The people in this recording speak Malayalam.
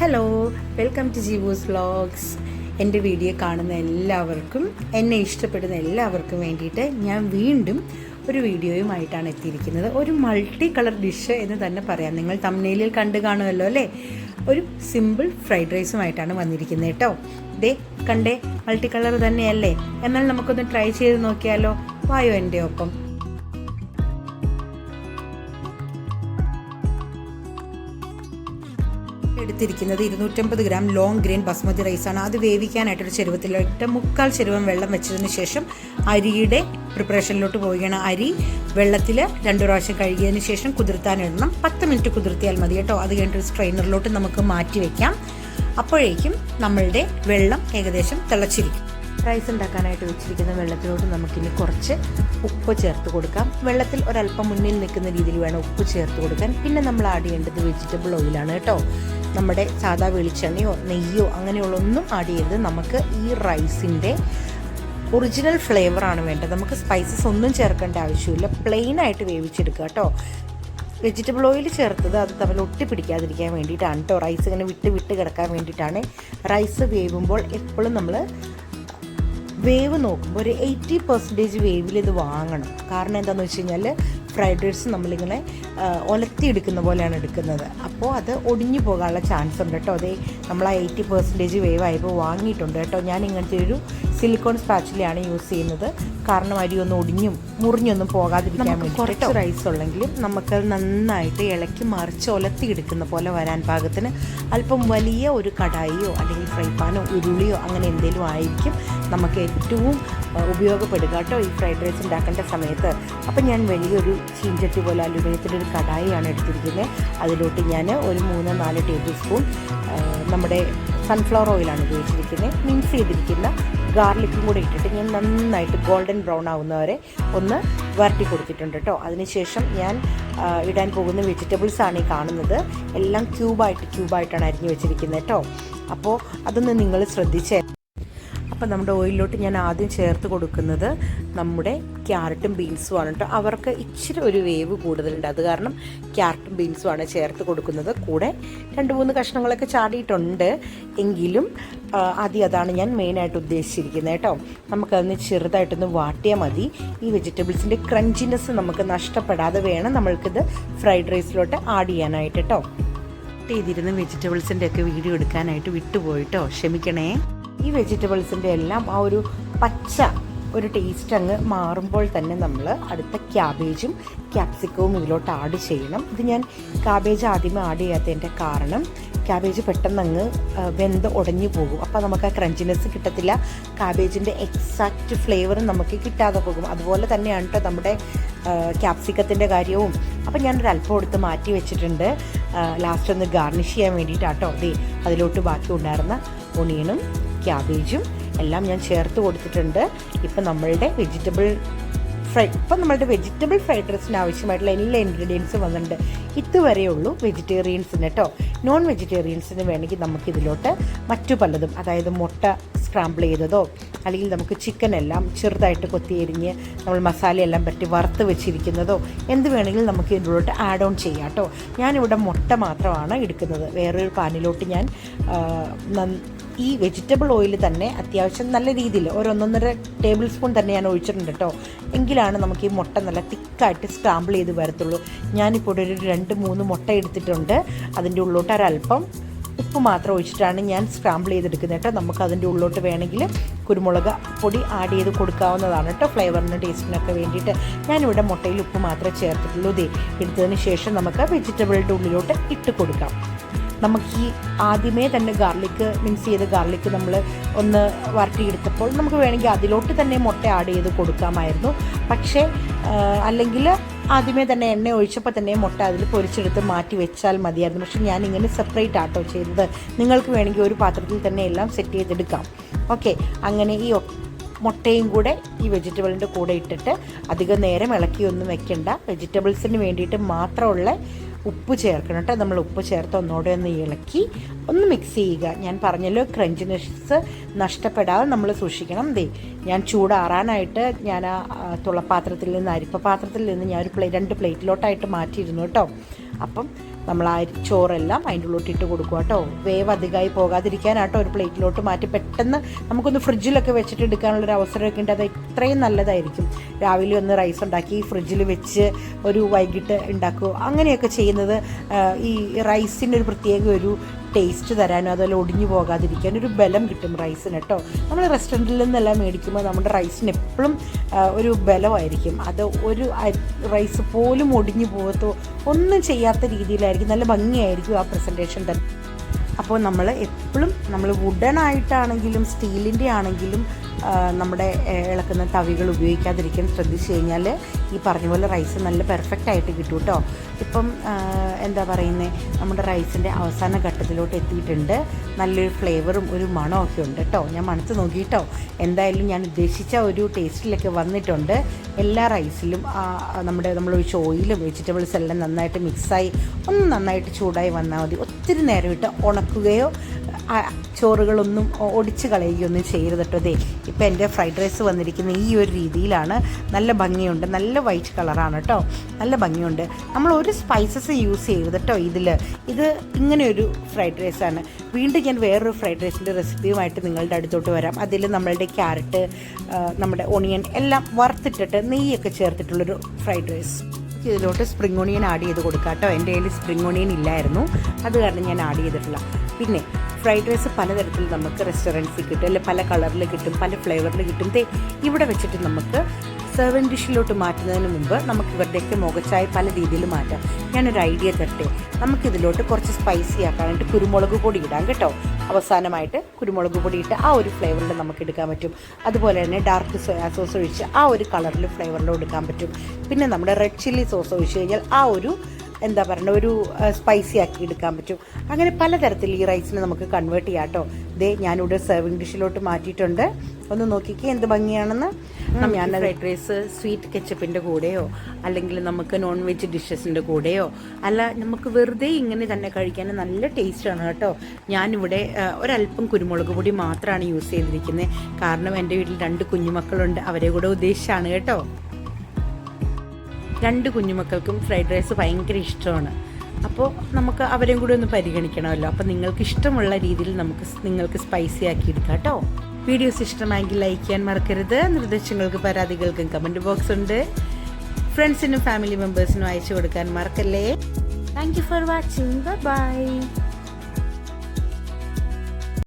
Hello, welcome to Jeevu's vlogs. എൻ്റെ വീഡിയോ കാണുന്ന എല്ലാവർക്കും, എന്നെ ഇഷ്ടപ്പെടുന്ന എല്ലാവർക്കും വേണ്ടിയിട്ട് ഞാൻ വീണ്ടും ഒരു വീഡിയോയുമായിട്ടാണ് എത്തിയിരിക്കുന്നത്. ഒരു മൾട്ടി കളർ ഡിഷ് എന്ന് തന്നെ പറയാം. നിങ്ങൾ തംബ്നെയിലിൽ കണ്ടു കാണുമല്ലോ അല്ലേ? ഒരു സിമ്പിൾ ഫ്രൈഡ് റൈസുമായിട്ടാണ് വന്നിരിക്കുന്നത് കേട്ടോ. ദേ കണ്ടേ, മൾട്ടി കളർ തന്നെയല്ലേ? എന്നാൽ നമുക്കൊന്ന് ട്രൈ ചെയ്ത് നോക്കിയാലോ? വായോ എൻ്റെ ഒപ്പം. എടുത്തിരിക്കുന്നത് 250 ഗ്രാം ലോങ് ഗ്രെയിൻ ബസ്മതി റൈസാണ്. അത് വേവിക്കാനായിട്ടൊരു ചെരുവത്തിലിട്ട് 3/4 ചെരുവം വെള്ളം വെച്ചതിന് ശേഷം അരിയുടെ പ്രിപ്പറേഷനിലോട്ട് പോവുകയാണ്. അരി വെള്ളത്തിൽ 2 പ്രാവശ്യം കഴുകിയതിന് ശേഷം കുതിർത്താനിടണം. 10 മിനിറ്റ് കുതിർത്തിയാൽ മതി കേട്ടോ. അത് കഴിഞ്ഞിട്ട് സ്ട്രെയിനറിലോട്ട് നമുക്ക് മാറ്റി വയ്ക്കാം. അപ്പോഴേക്കും നമ്മളുടെ വെള്ളം ഏകദേശം തിളച്ചിരിക്കും. റൈസ് ഉണ്ടാക്കാനായിട്ട് വെച്ചിരിക്കുന്ന വെള്ളത്തിലോട്ട് നമുക്കിനി കുറച്ച് ഉപ്പ് ചേർത്ത് കൊടുക്കാം. വെള്ളത്തിൽ ഒരല്പം മുന്നിൽ നിൽക്കുന്ന രീതിയിൽ വേണം ഉപ്പ് ചേർത്ത് കൊടുക്കാൻ. പിന്നെ നമ്മൾ ആഡ് ചെയ്യേണ്ടത് വെജിറ്റബിൾ ഓയിലാണ് കേട്ടോ. നമ്മുടെ സാധാ വെളിച്ചെണ്ണയോ നെയ്യോ അങ്ങനെയുള്ളൊന്നും ആഡ് ചെയ്ത് നമുക്ക് ഈ റൈസിൻ്റെ ഒറിജിനൽ ഫ്ലേവറാണ് വേണ്ടത്. നമുക്ക് സ്പൈസസ് ഒന്നും ചേർക്കേണ്ട ആവശ്യമില്ല. പ്ലെയിൻ ആയിട്ട് വേവിച്ചെടുക്കുക കേട്ടോ. വെജിറ്റബിൾ ഓയിൽ ചേർത്തത് അത് തമ്മിൽ ഒട്ടിപ്പിടിക്കാതിരിക്കാൻ വേണ്ടിയിട്ടാണ് കേട്ടോ. റൈസ് ഇങ്ങനെ വിട്ട് കിടക്കാൻ വേണ്ടിയിട്ടാണ്. റൈസ് വേവുമ്പോൾ എപ്പോഴും നമ്മൾ വേവ് നോക്കുമ്പോൾ ഒരു 80% വേവിൽ ഇത് വാങ്ങണം. കാരണം എന്താണെന്ന് വെച്ച് കഴിഞ്ഞാൽ ഫ്രൈഡ് റൈസ് നമ്മളിങ്ങനെ ഒലത്തിയെടുക്കുന്ന പോലെയാണ് എടുക്കുന്നത്. അപ്പോൾ അത് ഒടിഞ്ഞു പോകാനുള്ള ചാൻസ് ഉണ്ട് കേട്ടോ. അതേ നമ്മൾ ആ 80% വേവായപ്പോൾ വാങ്ങിയിട്ടുണ്ട് കേട്ടോ. ഞാൻ ഇങ്ങനത്തെ ഒരു സിലിക്കോൺ സ്പാച്ചിലാണ് യൂസ് ചെയ്യുന്നത്. കാരണം അരിയൊന്നും മുറിഞ്ഞൊന്നും പോകാതിരിക്കാൻ വേണ്ടി. കുറച്ച് റൈസ് ഉള്ളെങ്കിലും നമുക്കത് നന്നായിട്ട് ഇളക്കി മറിച്ച് ഒലത്തിയെടുക്കുന്ന പോലെ വരാൻ പാകത്തിന് അല്പം വലിയ ഒരു കടായിയോ അല്ലെങ്കിൽ ഫ്രൈ പാനോ ഉരുളിയോ അങ്ങനെ എന്തെങ്കിലും ആയിരിക്കും നമുക്ക് ഏറ്റവും ഉപയോഗപ്പെടുക കേട്ടോ ഈ ഫ്രൈഡ് റൈസ് ഉണ്ടാക്കേണ്ട സമയത്ത്. അപ്പം ഞാൻ വലിയൊരു ചീഞ്ചട്ടി പോലെ അലുമിനിയത്തിൻ്റെ ഒരു കടായിയാണ് എടുത്തിരിക്കുന്നത്. അതിലോട്ട് ഞാൻ ഒരു 3-4 ടേബിൾ സ്പൂൺ നമ്മുടെ സൺഫ്ലവർ ഓയിലാണ് ഉപയോഗിച്ചിരിക്കുന്നത്. മിക്സ് ചെയ്തിരിക്കുന്ന ഗാർലിക്കും കൂടെ ഇട്ടിട്ട് ഞാൻ നന്നായിട്ട് ഗോൾഡൻ ബ്രൗൺ ആവുന്നവരെ ഒന്ന് വരട്ടി കൊടുത്തിട്ടുണ്ട് കേട്ടോ. അതിനുശേഷം ഞാൻ ഇടാൻ പോകുന്ന വെജിറ്റബിൾസാണ് ഈ കാണുന്നത്. എല്ലാം ക്യൂബായിട്ടാണ് അരിഞ്ഞു വെച്ചിരിക്കുന്നത് കേട്ടോ. അപ്പോൾ അതൊന്ന് നിങ്ങൾ ശ്രദ്ധിച്ചേ. അപ്പോൾ നമ്മുടെ ഓയിലിലോട്ട് ഞാൻ ആദ്യം ചേർത്ത് കൊടുക്കുന്നത് നമ്മുടെ ക്യാരറ്റും ബീൻസുമാണ് കേട്ടോ. അവർക്ക് ഇച്ചിരി ഒരു വേവ് കൂടുതലുണ്ട്. അത് കാരണം ക്യാരറ്റും ബീൻസുമാണ് ചേർത്ത് കൊടുക്കുന്നത്. കൂടെ 2-3 കഷ്ണങ്ങളൊക്കെ ചാടിയിട്ടുണ്ട്. എങ്കിലും ആദ്യം അതാണ് ഞാൻ മെയിനായിട്ട് ഉദ്ദേശിച്ചിരിക്കുന്നത് കേട്ടോ. നമുക്കതിന് ചെറുതായിട്ടൊന്ന് വാട്ടിയാൽ മതി. ഈ വെജിറ്റബിൾസിൻ്റെ ക്രഞ്ചിനെസ് നമുക്ക് നഷ്ടപ്പെടാതെ വേണം നമ്മൾക്കിത് ഫ്രൈഡ് റൈസിലോട്ട് ആഡ് ചെയ്യാനായിട്ട് കേട്ടോ. ചെയ്തിരുന്ന വെജിറ്റബിൾസിൻ്റെ ഒക്കെ വീഡിയോ എടുക്കാനായിട്ട് വിട്ടുപോയിട്ടോ, ക്ഷമിക്കണേ. ഈ വെജിറ്റബിൾസിൻ്റെ എല്ലാം ആ ഒരു പച്ച ഒരു ടേസ്റ്റ് അങ്ങ് മാറുമ്പോൾ തന്നെ നമ്മൾ അടുത്ത ക്യാബേജും ക്യാപ്സിക്കവും ഇതിലോട്ട് ആഡ് ചെയ്യണം. ഇത് ഞാൻ ക്യാബേജ് ആദ്യമേ ആഡ് ചെയ്യാത്തതിൻ്റെ കാരണം ക്യാബേജ് പെട്ടെന്ന് അങ്ങ് വെന്ത് ഉടഞ്ഞു പോകും. അപ്പോൾ നമുക്ക് ആ ക്രഞ്ചിനെസ് കിട്ടത്തില്ല. ക്യാബേജിൻ്റെ എക്സാക്റ്റ് ഫ്ലേവർ നമുക്ക് കിട്ടാതെ പോകും. അതുപോലെ തന്നെയാണ് കേട്ടോ നമ്മുടെ ക്യാപ്സിക്കത്തിൻ്റെ കാര്യവും. അപ്പം ഞാനൊരു അല്പം എടുത്ത് മാറ്റി വെച്ചിട്ടുണ്ട്. ലാസ്റ്റ് ഒന്ന് ഗാർണിഷ് ചെയ്യാൻ വേണ്ടിയിട്ടാട്ടോ. അതെ അതിലോട്ട് ബാക്കി ഉണ്ടായിരുന്ന ഒണിയനും ക്യാബേജും എല്ലാം ഞാൻ ചേർത്ത് കൊടുത്തിട്ടുണ്ട്. ഇപ്പം നമ്മളുടെ വെജിറ്റബിൾ ഫ്രൈഡ് റൈസിന് ആവശ്യമായിട്ടുള്ള എല്ലാ ഇൻഗ്രീഡിയൻസും വന്നിട്ടുണ്ട്. ഇതുവരെയുള്ളൂ വെജിറ്റേറിയൻസിന് കേട്ടോ. നോൺ വെജിറ്റേറിയൻസിന് വേണമെങ്കിൽ നമുക്കിതിലോട്ട് മറ്റു പലതും, അതായത് മുട്ട സ്ക്രാമ്പിൾ ചെയ്തതോ അല്ലെങ്കിൽ നമുക്ക് ചിക്കൻ എല്ലാം ചെറുതായിട്ട് കൊത്തിയെരിഞ്ഞ് നമ്മൾ മസാലയെല്ലാം പറ്റി വറുത്ത് വെച്ചിരിക്കുന്നതോ എന്ത് വേണമെങ്കിലും നമുക്ക് ഇതിലോട്ട് ആഡ് ഓൺ ചെയ്യാം കേട്ടോ. ഞാനിവിടെ മുട്ട മാത്രമാണ് എടുക്കുന്നത്. വേറൊരു പാനിലോട്ട് ഞാൻ ഈ വെജിറ്റബിൾ ഓയിൽ തന്നെ അത്യാവശ്യം നല്ല രീതിയിൽ 1-1.5 ടേബിൾ സ്പൂൺ തന്നെ ഞാൻ ഒഴിച്ചിട്ടുണ്ട് കേട്ടോ. എങ്കിലാണ് നമുക്ക് ഈ മുട്ട നല്ല തിക്കായിട്ട് സ്ക്രാമ്പിൾ ചെയ്ത് വരത്തുള്ളൂ. ഞാനിപ്പോൾ ഒരു 2-3 മുട്ട എടുത്തിട്ടുണ്ട്. അതിൻ്റെ ഉള്ളിലോട്ട് ഒരല്പം ഉപ്പ് മാത്രം ഒഴിച്ചിട്ടാണ് ഞാൻ സ്ക്രാമ്പിൾ ചെയ്തെടുക്കുന്നത് കേട്ടോ. നമുക്ക് അതിൻ്റെ ഉള്ളിലോട്ട് വേണമെങ്കിൽ കുരുമുളക് പൊടി ആഡ് ചെയ്ത് കൊടുക്കാവുന്നതാണ് കേട്ടോ, ഫ്ലേവറിനും ടേസ്റ്റിനൊക്കെ വേണ്ടിയിട്ട്. ഞാനിവിടെ മുട്ടയിൽ ഉപ്പ് മാത്രമേ ചേർത്തിട്ടുള്ളൂ. എടുത്തതിന് ശേഷം നമുക്ക് വെജിറ്റബിളിൻ്റെ ഉള്ളിലോട്ട് ഇട്ട് കൊടുക്കാം. നമുക്ക് ഈ ആദ്യമേ തന്നെ മിക്സ് ചെയ്ത് ഗാർലിക്ക് നമ്മൾ ഒന്ന് വരട്ടിയെടുത്തപ്പോൾ നമുക്ക് വേണമെങ്കിൽ അതിലോട്ട് തന്നെ മുട്ട ആഡ് ചെയ്ത് കൊടുക്കാമായിരുന്നു. പക്ഷേ അല്ലെങ്കിൽ ആദ്യമേ തന്നെ എണ്ണ ഒഴിച്ചപ്പോൾ തന്നെ മുട്ട അതിൽ പൊരിച്ചെടുത്ത് മാറ്റി വെച്ചാൽ മതിയായിരുന്നു. പക്ഷേ ഞാനിങ്ങനെ സെപ്പറേറ്റ് ആട്ടോ ചെയ്തത്. നിങ്ങൾക്ക് വേണമെങ്കിൽ ഒരു പാത്രത്തിൽ തന്നെ എല്ലാം സെറ്റ് ചെയ്തെടുക്കാം. ഓക്കെ, അങ്ങനെ ഈ മുട്ടയും കൂടെ ഈ വെജിറ്റബിളിൻ്റെ കൂടെ ഇട്ടിട്ട് അധികം നേരം ഇളക്കിയൊന്നും വെക്കണ്ട. വെജിറ്റബിൾസിന് വേണ്ടിയിട്ട് മാത്രമുള്ള ഉപ്പ് ചേർക്കണം കേട്ടോ. നമ്മൾ ഉപ്പ് ചേർത്ത് ഒന്നുകൂടെ ഒന്ന് ഇളക്കി ഒന്ന് മിക്സ് ചെയ്യുക. ഞാൻ പറഞ്ഞല്ലോ, ക്രഞ്ചിനെസ് നഷ്ടപ്പെടാതെ നമ്മൾ സൂക്ഷിക്കണം. ഞാൻ ചൂടാറാനായിട്ട് ഞാൻ ആ തുളപ്പാത്രത്തിൽ നിന്ന് അരിപ്പ പാത്രത്തിൽ നിന്ന് ഞാൻ 2 പ്ലേറ്റിലോട്ടായിട്ട് മാറ്റിയിരുന്നു കേട്ടോ. അപ്പം നമ്മൾ ആ ചോറെല്ലാം അതിൻ്റെ ഉള്ളിലോട്ട് ഇട്ട് കൊടുക്കുക കേട്ടോ. വേവ് അധികമായി പോകാതിരിക്കാനാട്ടോ ഒരു പ്ലേറ്റിലോട്ട് മാറ്റി പെട്ടെന്ന് നമുക്കൊന്ന് ഫ്രിഡ്ജിലൊക്കെ വെച്ചിട്ട് എടുക്കാനുള്ളൊരു അവസരമൊക്കെ ഉണ്ട്. അത് ഇത്രയും നല്ലതായിരിക്കും. രാവിലെ ഒന്ന് റൈസ് ഉണ്ടാക്കി ഫ്രിഡ്ജിൽ വെച്ച് ഒരു വൈകിട്ട് ഉണ്ടാക്കുക, അങ്ങനെയൊക്കെ ചെയ്യുന്നത് ഈ റൈസിൻ്റെ ഒരു പ്രത്യേക ഒരു ടേസ്റ്റ് തരാനും അതുപോലെ ഒടിഞ്ഞു പോകാതിരിക്കാനും ഒരു ബലം കിട്ടും റൈസിന് കേട്ടോ. നമ്മൾ റെസ്റ്റോറൻറ്റിൽ നിന്നെല്ലാം മേടിക്കുമ്പോൾ നമ്മുടെ റൈസിന് എപ്പോഴും ഒരു ബലമായിരിക്കും. അത് ഒരു റൈസ് പോലും ഒടിഞ്ഞു പോകത്തോ ഒന്നും ചെയ്യാത്ത രീതിയിലായിരിക്കും, നല്ല ഭംഗിയായിരിക്കും ആ പ്രസൻറ്റേഷൻ തന്നെ. അപ്പോൾ നമ്മൾ എപ്പോഴും നമ്മൾ വുഡൻ ആയിട്ടാണെങ്കിലും സ്റ്റീലിൻ്റെ ആണെങ്കിലും നമ്മുടെ ഇളക്കുന്ന തവികൾ ഉപയോഗിക്കാതിരിക്കാൻ ശ്രദ്ധിച്ചു കഴിഞ്ഞാൽ ഈ പറഞ്ഞ പോലെ റൈസ് നല്ല പെർഫെക്റ്റ് ആയിട്ട് കിട്ടും കേട്ടോ. ഇപ്പം എന്താ പറയുന്നത്, നമ്മുടെ റൈസിൻ്റെ അവസാന ഘട്ടത്തിലോട്ട് എത്തിയിട്ടുണ്ട്. നല്ലൊരു ഫ്ലേവറും ഒരു മണമൊക്കെ ഉണ്ട് കേട്ടോ. ഞാൻ മണത്ത് നോക്കിയിട്ടോ, എന്തായാലും ഞാൻ ഉദ്ദേശിച്ച ഒരു ടേസ്റ്റിലൊക്കെ വന്നിട്ടുണ്ട്. എല്ലാ റൈസിലും നമ്മളൊഴിച്ച ഓയിലും വെജിറ്റബിൾസ് എല്ലാം നന്നായിട്ട് മിക്സായി ഒന്ന് നന്നായിട്ട് ചൂടായി വന്നാൽ മതി. ഒത്തിരി നേരം ഇട്ട് ഉണക്കുകയോ ചോറുകളൊന്നും ഒടിച്ച് കളയുകയൊന്നും ചെയ്യരുത് കേട്ടോ. ദേ ഇപ്പം എൻ്റെ ഫ്രൈഡ് റൈസ് വന്നിരിക്കുന്ന ഈ ഒരു രീതിയിലാണ്. നല്ല ഭംഗിയുണ്ട്, നല്ല വൈറ്റ് കളറാണ് കേട്ടോ, നല്ല ഭംഗിയുണ്ട്. നമ്മൾ ഒരു സ്പൈസസ് യൂസ് ചെയ്യരുത് കേട്ടോ ഇത് ഇങ്ങനെയൊരു ഫ്രൈഡ് റൈസാണ്. വീണ്ടും ഞാൻ വേറൊരു ഫ്രൈഡ് റൈസിൻ്റെ റെസിപ്പിയുമായിട്ട് നിങ്ങളുടെ അടുത്തോട്ട് വരാം. അതിൽ നമ്മളുടെ ക്യാരറ്റ്, നമ്മുടെ ഓണിയൻ എല്ലാം വറുത്തിട്ടിട്ട് നെയ്യൊക്കെ ചേർത്തിട്ടുള്ളൊരു ഫ്രൈഡ് റൈസ്. ഇതിലോട്ട് സ്പ്രിംഗ് ഓണിയൻ ആഡ് ചെയ്ത് കൊടുക്കാം കേട്ടോ. എൻ്റെ കയ്യിൽ സ്പ്രിംഗ് ഓണിയൻ ഇല്ലായിരുന്നു, അത് കാരണം ഞാൻ ആഡ് ചെയ്തിട്ടില്ല. പിന്നെ ഫ്രൈഡ് റൈസ് പലതരത്തിൽ നമുക്ക് റെസ്റ്റോറൻറ്റ്സിൽ കിട്ടും, അല്ലെങ്കിൽ പല കളറിൽ കിട്ടും, പല ഫ്ലേവറിൽ കിട്ടും. ഇവിടെ വെച്ചിട്ട് നമുക്ക് സെർവിങ് ഡിഷിലോട്ട് മാറ്റുന്നതിന് മുമ്പ് നമുക്ക് ഇവരുടെയൊക്കെ മുഖച്ചായ പല രീതിയിൽ മാറ്റാം. ഞാനൊരു ഐഡിയ തരട്ടെ. നമുക്കിതിലോട്ട് കുറച്ച് സ്പൈസി ആക്കാനായിട്ട് കുരുമുളക് പൊടി ഇടാം കേട്ടോ. അവസാനമായിട്ട് കുരുമുളക് പൊടി ഇട്ട് ആ ഒരു ഫ്ലേവറിൽ നമുക്ക് എടുക്കാൻ പറ്റും. അതുപോലെ തന്നെ ഡാർക്ക് സോയാ സോസ് ഒഴിച്ച് ആ ഒരു കളറിൽ ഫ്ലേവറിലും എടുക്കാൻ പറ്റും. പിന്നെ നമ്മുടെ റെഡ് ചില്ലി സോസ് ഒഴിച്ച് കഴിഞ്ഞാൽ ആ ഒരു എന്താ പറയുക ഒരു സ്പൈസി ആക്കി എടുക്കാൻ പറ്റും. അങ്ങനെ പലതരത്തിൽ ഈ റൈസിനെ നമുക്ക് കൺവേർട്ട് ചെയ്യാം കേട്ടോ. ദേ ഞാനിവിടെ സെർവിങ് ഡിഷിലോട്ട് മാറ്റിയിട്ടുണ്ട്. ഒന്ന് നോക്കിക്കേ എന്ത് ഭംഗിയാണെന്ന്. ഞാൻ ഫ്രൈഡ് റൈസ് സ്വീറ്റ് കെച്ചപ്പിൻ്റെ കൂടെയോ അല്ലെങ്കിൽ നമുക്ക് നോൺ വെജ് ഡിഷസിൻ്റെ കൂടെയോ അല്ല നമുക്ക് വെറുതെ ഇങ്ങനെ തന്നെ കഴിക്കാൻ നല്ല ടേസ്റ്റാണ് കേട്ടോ. ഞാനിവിടെ ഒരല്പം കുരുമുളക് പൊടി മാത്രമാണ് യൂസ് ചെയ്തിരിക്കുന്നത്. കാരണം എൻ്റെ വീട്ടിൽ 2 കുഞ്ഞുമക്കളുണ്ട്, അവരെ കൂടെ ഉദ്ദേശിച്ചാണ് കേട്ടോ. 2 കുഞ്ഞുമക്കൾക്കും ഫ്രൈഡ് റൈസ് ഭയങ്കര ഇഷ്ടമാണ്. അപ്പോൾ നമുക്ക് അവരെയും കൂടി ഒന്ന് പരിഗണിക്കണമല്ലോ. അപ്പോൾ നിങ്ങൾക്ക് ഇഷ്ടമുള്ള രീതിയിൽ നിങ്ങൾക്ക് സ്പൈസി ആക്കി എടുക്കാം കേട്ടോ. വീഡിയോസ് ഇഷ്ടമായെങ്കിൽ ലൈക്ക് ചെയ്യാൻ മറക്കരുത്. നിർദ്ദേശങ്ങൾക്ക് പരാതികൾക്കും കമൻറ്റ് ബോക്സ് ഉണ്ട്. ഫ്രണ്ട്സിനും ഫാമിലി മെമ്പേഴ്സിനും അയച്ചു കൊടുക്കാൻ മറക്കല്ലേ. Thank you for watching. By.